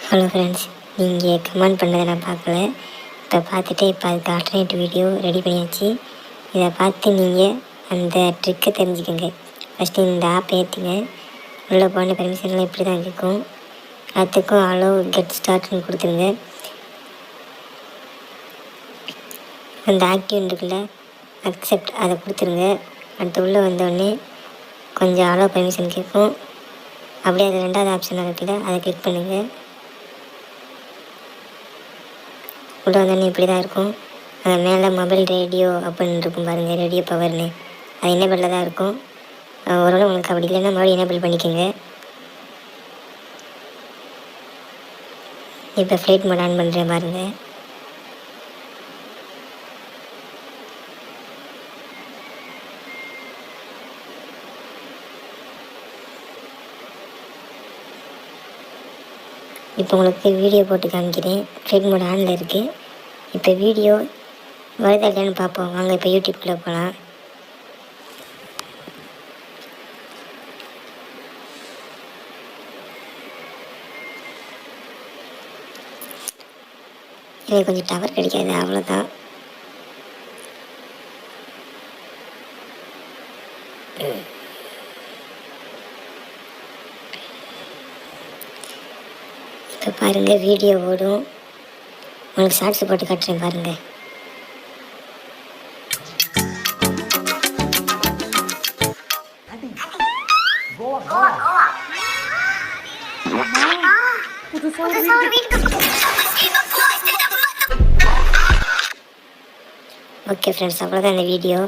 Hello friends, நீங்கள் comment பண்ணதை நான் பார்க்கல. இப்போ பார்த்துட்டு இப்போ அதுக்கு ஆல்டர்னேட்டிவ் வீடியோ ரெடி பண்ணியாச்சு. இதை பார்த்து நீங்கள் அந்த ட்ரிக்கை தெரிஞ்சுக்கோங்க. ஃபஸ்ட்டு இந்த ஆப் ஏற்றுங்க. உள்ளே போன பெர்மிஷன்லாம் இப்படி தான் இருக்கும். அதுக்கும் அலோ கெட் ஸ்டார்ட்னு கொடுத்துருங்க. அந்த ஆக்டிவ் இருக்குல்ல, அக்செப்ட் அதை கொடுத்துருங்க. அடுத்து உள்ளே வந்தோடனே கொஞ்சம் அலோ பெர்மிஷன் கேட்கும். அப்படியே அது ரெண்டாவது ஆப்ஷன் இருக்குல்ல, அதை கிளிக் பண்ணுங்கள். உள்ளே வந்தோடனே இப்படி தான் இருக்கும். அது மேலே மொபைல் ரேடியோ அப்படின்னு இருக்கும் பாருங்கள், ரேடியோ பவர்னு. அது எனேபிளில் தான் இருக்கும். ஓரளவு உங்களுக்கு அப்படி இல்லைன்னா மறுபடியும் எனேபிள் பண்ணிக்கோங்க. இப்போ ஃப்ளைட் மோட் ஆன் பண்ணுறேன் பாருங்கள். இப்போ உங்களுக்கு வீடியோ போட்டு காமிக்கிறேன். ஃப்ளைட் மோட் ஆனில் இருக்குது. இப்போ வீடியோ வருதா இல்லையான்னு பார்ப்போம். வாங்க இப்போ யூடியூப்குள்ளே போகலாம். எனக்கு கொஞ்சம் டவர் கிடைக்காது, அவ்வளோதான். இப்போ பாருங்கள், வீடியோ ஓடும். உங்களுக்கு ஷார்ட்ஸ் போட்டு காட்டுறேன் பாருங்கள். ஓகே ஃப்ரெண்ட்ஸ், அவ்வளோதான் இந்த வீடியோ.